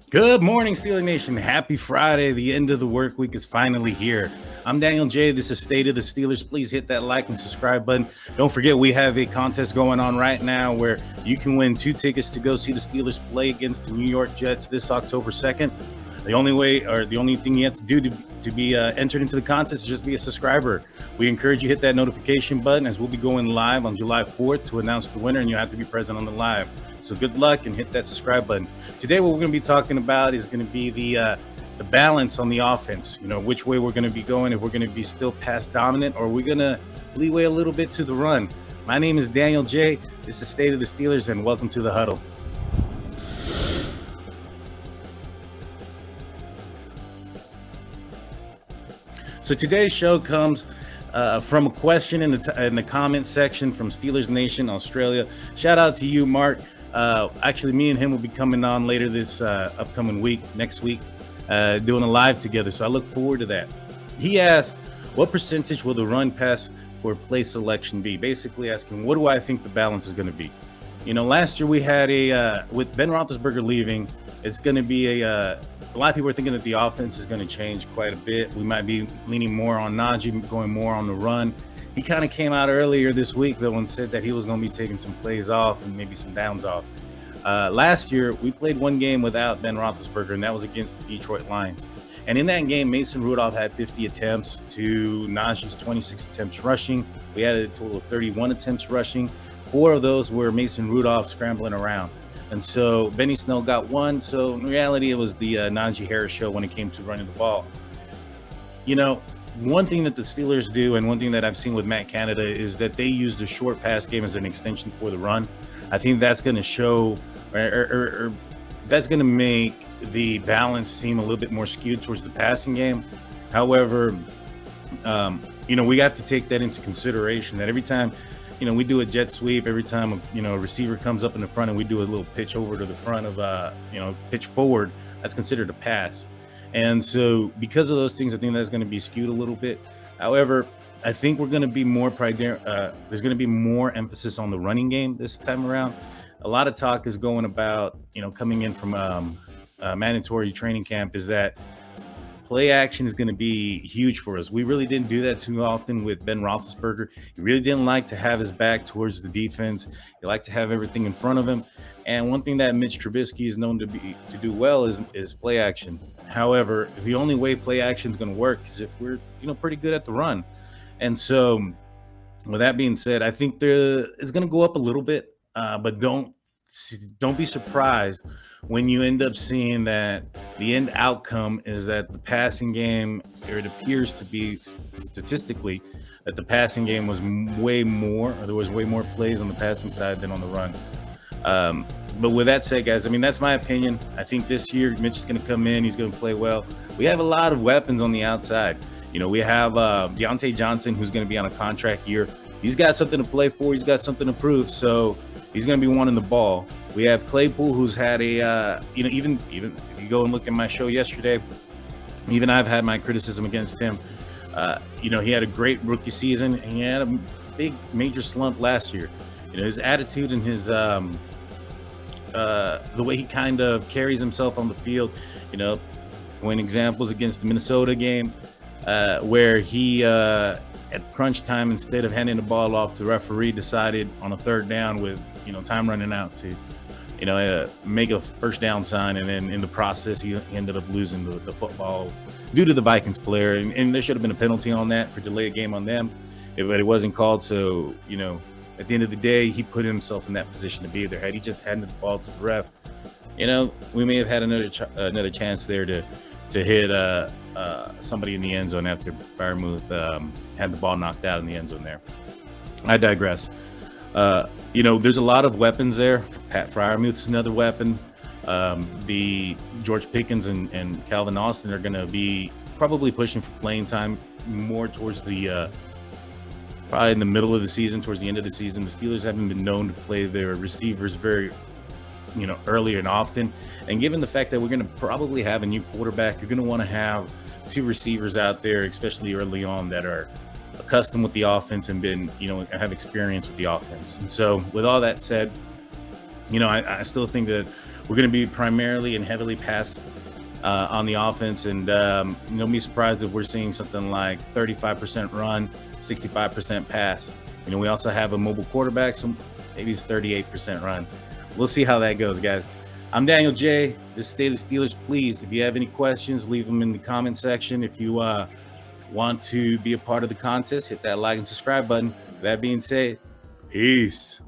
Good morning, Steeler Nation. Happy Friday. The end of the work week is finally here. I'm Daniel J. This is State of the Steelers. Please hit that like and subscribe button. Don't forget, we have a contest going on right now where you can win 2 tickets to go see the Steelers play against the New York Jets this October 2nd. The only thing you have to do to be entered into the contest is just be a subscriber. We encourage you to hit that notification button as we'll be going live on July 4th to announce the winner, and you have to be present on the live. So good luck and hit that subscribe button. Today, what we're going to be talking about is going to be the balance on the offense. Which way we're going to be going, if we're going to be still pass dominant or we're going to leeway a little bit to the run. My name is Daniel J. This is State of the Steelers, and welcome to the Huddle. So today's show comes from a question in the comment section from Steelers Nation Australia. Shout out to you, Mark. Actually, me and him will be coming on later this upcoming week, next week, doing a live together. So I look forward to that. He asked, what percentage will the run pass for play selection be? Basically asking, what do I think the balance is going to be? Last year we had with Ben Roethlisberger leaving, it's going to be a lot of people are thinking that the offense is going to change quite a bit. We might be leaning more on Najee, going more on the run. He kind of came out earlier this week, though, and said that he was going to be taking some plays off and maybe some downs off. Last year, we played one game without Ben Roethlisberger, and that was against the Detroit Lions. And in that game, Mason Rudolph had 50 attempts to Najee's 26 attempts rushing. We had a total of 31 attempts rushing. 4 of those were Mason Rudolph scrambling around. And so Benny Snell got 1. So in reality, it was the Najee Hariss show when it came to running the ball. One thing that the Steelers do, and one thing that I've seen with Matt Canada, is that they use the short pass game as an extension for the run. I think that's going to show, or that's going to make the balance seem a little bit more skewed towards the passing game. However, we have to take that into consideration that every time, we do a jet sweep, every time, a receiver comes up in the front and we do a little pitch over to the front of, pitch forward, that's considered a pass. And so because of those things, I think that's going to be skewed a little bit. However, I think we're going to be more there's going to be more emphasis on the running game this time around. A lot of talk is going about, coming in from mandatory training camp, is that play action is going to be huge for us. We really didn't do that too often with Ben Roethlisberger. He really didn't like to have his back towards the defense. He liked to have everything in front of him. And one thing that Mitch Trubisky is known to do well is play action. However, the only way play action is going to work is if we're pretty good at the run. And so, with that being said, I think it's going to go up a little bit, but don't be surprised when you end up seeing that the end outcome is that the passing game, or it appears to be statistically that the passing game was way more, or there was way more plays on the passing side than on the run. But with that said, guys, that's my opinion. I think this year Mitch is going to come in. He's going to play well. We have a lot of weapons on the outside. We have Diontae Johnson, who's going to be on a contract year. He's got something to play for. He's got something to prove. So he's going to be wanting the ball. We have Claypool, who's had even if you go and look at my show yesterday, even I've had my criticism against him. He had a great rookie season, and he had a big major slump last year. His attitude and his the way he kind of carries himself on the field. When examples against the Minnesota game, where he at crunch time, instead of handing the ball off to the referee, decided on a third down with time running out to make a first down sign, and then in the process he ended up losing the football due to the Vikings player, and there should have been a penalty on that for delay of game on them, but it wasn't called. So at the end of the day, he put himself in that position to be there. Had he just handed the ball to the ref, we may have had another chance there to hit somebody in the end zone after Freiermuth had the ball knocked out in the end zone there. I digress. There's a lot of weapons there. Pat Freiermuth's another weapon. The George Pickens and Calvin Austin are going to be probably pushing for playing time more towards the probably in the middle of the season, towards the end of the season. The Steelers haven't been known to play their receivers very early and often. And given the fact that we're going to probably have a new quarterback, you're going to want to have 2 receivers out there, especially early on, that are accustomed with the offense and been, have experience with the offense. And so with all that said, I still think that we're going to be primarily and heavily pass on the offense, and don't be surprised if we're seeing something like 35% run, 65% pass. We also have a mobile quarterback, so maybe it's 38% run. We'll see how that goes, guys. I'm Daniel J. This is Stay the Steelers. Please, if you have any questions, leave them in the comment section. If you want to be a part of the contest, hit that like and subscribe button. That being said, peace.